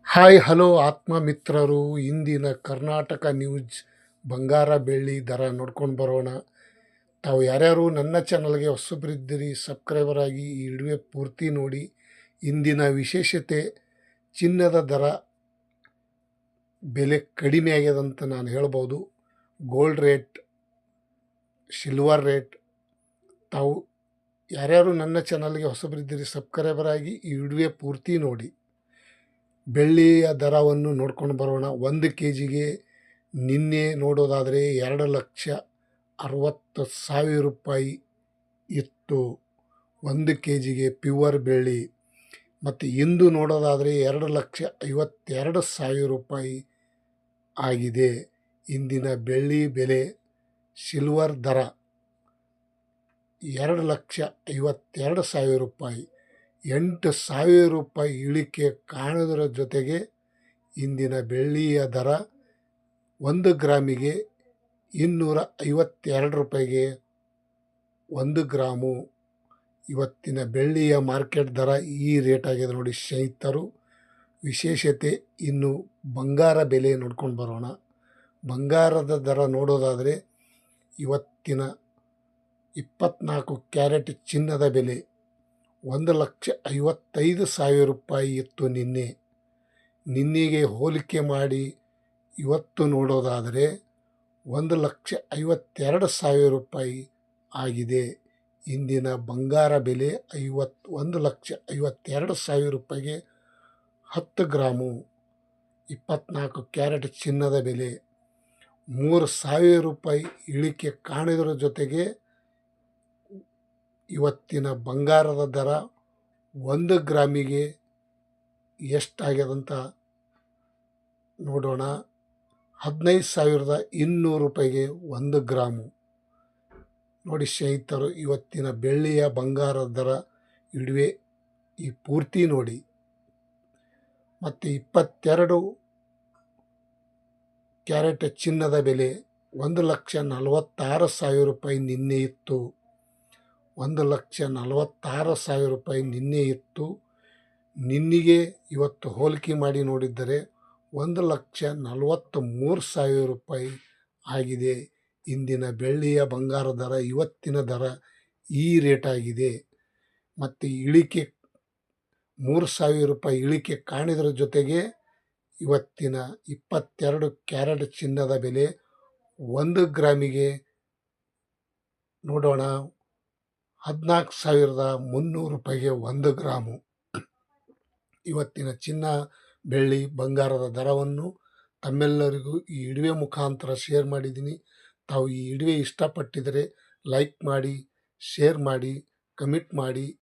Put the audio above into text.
Hi hello ಆತ್ಮ ಮಿತ್ರರು, ಇಂದಿನ ಕರ್ನಾಟಕ ನ್ಯೂಸ್ ಬಂಗಾರ ಬೆಳ್ಳಿ ದರ ನೋಡ್ಕೊಂಡು ಬರೋಣ. ತಾವು ಯಾರ್ಯಾರು ನನ್ನ ಚಾನಲ್ಗೆ ಹೊಸಬರಿದ್ದೀರಿ ಸಬ್ಸ್ಕ್ರೈಬರ್ ಆಗಿ ಈ ವಿಡಿಯೋ ಪೂರ್ತಿ ನೋಡಿ. ಇಂದಿನ ವಿಶೇಷತೆ ಚಿನ್ನದ ದರ ಬೆಲೆ ಕಡಿಮೆ ಆಗ್ಯದಂತ ನಾನು ಹೇಳ್ಬೋದು. Gold rate, silver rate. ತಾವು ಯಾರ್ಯಾರು ನನ್ನ ಚಾನಲ್ಗೆ ಹೊಸಬರಿದ್ದೀರಿ ಸಬ್ಸ್ಕ್ರೈಬರ್ ಆಗಿ ಈ ವಿಡಿಯೋ ಪೂರ್ತಿ ನೋಡಿ. ಬೆಳ್ಳಿಯ ದರವನ್ನು ನೋಡ್ಕೊಂಡು ಬರೋಣ. 1 kgಗೆ ನಿನ್ನೆ ನೋಡೋದಾದರೆ 2,60,000 ರೂಪಾಯಿ ಇತ್ತು 1 kgಗೆ ಪ್ಯೂವರ್ ಬೆಳ್ಳಿ. ಮತ್ತು ಇಂದು ನೋಡೋದಾದರೆ 2,52,000 ರೂಪಾಯಿ ಆಗಿದೆ ಇಂದಿನ ಬೆಳ್ಳಿ ಬೆಲೆ. ಸಿಲ್ವರ್ ದರ 2,52,000 ರೂಪಾಯಿ, 8,000 ರೂಪಾಯಿ ಇಳಿಕೆ ಕಾಣುವುದರ ಜೊತೆಗೆ ಇಂದಿನ ಬೆಳ್ಳಿಯ ದರ 1 ಗ್ರಾಮಿಗೆ 252 ರೂಪಾಯಿಗೆ 1 ಗ್ರಾಮು. ಇವತ್ತಿನ ಬೆಳ್ಳಿಯ ಮಾರ್ಕೆಟ್ ದರ ಈ ರೇಟ್ ಆಗಿದೆ ನೋಡಿ ಸ್ನೇಹಿತರು. ವಿಶೇಷತೆ ಇನ್ನು ಬಂಗಾರ ಬೆಲೆ ನೋಡ್ಕೊಂಡು ಬರೋಣ. ಬಂಗಾರದ ದರ ನೋಡೋದಾದರೆ ಇವತ್ತಿನ 24 ಕ್ಯಾರೆಟ್ ಚಿನ್ನದ ಬೆಲೆ 1,55,000 ರೂಪಾಯಿ ಇತ್ತು ನಿನ್ನೆಗೆ ಹೋಲಿಕೆ ಮಾಡಿ ಇವತ್ತು ನೋಡೋದಾದರೆ 1,52,000 ರೂಪಾಯಿ ಆಗಿದೆ ಇಂದಿನ ಬಂಗಾರ ಬೆಲೆ. 1,52,000 ರೂಪಾಯಿಗೆ 10 ಗ್ರಾಮು 24 ಕ್ಯಾರೆಟ್ ಚಿನ್ನದ ಬೆಲೆ 3,000 ರೂಪಾಯಿ ಇಳಿಕೆ ಕಾಣಿದರ ಜೊತೆಗೆ ಇವತ್ತಿನ ಬಂಗಾರದ ದರ 1 ಗ್ರಾಮಿಗೆ ಎಷ್ಟಾಗ್ಯದಂತ ನೋಡೋಣ. 15,200 ರೂಪಾಯಿಗೆ 1 ಗ್ರಾಮು. ನೋಡಿ ಸ್ನೇಹಿತರು, ಇವತ್ತಿನ ಬೆಳ್ಳಿಯ ಬಂಗಾರದ ದರ ಇಡುವೆ ಈ ಪೂರ್ತಿ ನೋಡಿ. ಮತ್ತು 22 ಕ್ಯಾರೆಟ್ ಚಿನ್ನದ ಬೆಲೆ 1,46,000 ರೂಪಾಯಿ ನಿನ್ನೆ ಇತ್ತು. 1,46,000 ರೂಪಾಯಿ ನಿನ್ನೆ ಇತ್ತು. ನಿನ್ನೆಗೆ ಇವತ್ತು ಹೋಲಿಕೆ ಮಾಡಿ ನೋಡಿದ್ದರೆ 1,43,000 ರೂಪಾಯಿ ಆಗಿದೆ ಇಂದಿನ ಬೆಳ್ಳಿಯ ಬಂಗಾರ ದರ. ಇವತ್ತಿನ ದರ ಈ ರೇಟ್ ಆಗಿದೆ. ಮತ್ತು ಇಳಿಕೆ 3,000 ರೂಪಾಯಿ ಇಳಿಕೆ ಕಾಣಿದರ ಜೊತೆಗೆ ಇವತ್ತಿನ 22 ಕ್ಯಾರೆಟ್ ಚಿನ್ನದ ಬೆಲೆ 1 ಗ್ರಾಮಿಗೆ ನೋಡೋಣ 14,300 ರೂಪಾಯಿಗೆ 1 ಗ್ರಾಮು. ಇವತ್ತಿನ ಚಿನ್ನ, ಬೆಳ್ಳಿ, ಬಂಗಾರದ ದರವನ್ನು ತಮ್ಮೆಲ್ಲರಿಗೂ ಈ ವಿಡಿಯೋ ಮುಖಾಂತರ ಶೇರ್ ಮಾಡಿದ್ದೀನಿ. ತಾವು ಈ ವಿಡಿಯೋ ಇಷ್ಟಪಟ್ಟಿದ್ದರೆ ಲೈಕ್ ಮಾಡಿ, ಶೇರ್ ಮಾಡಿ, ಕಮೆಂಟ್ ಮಾಡಿ.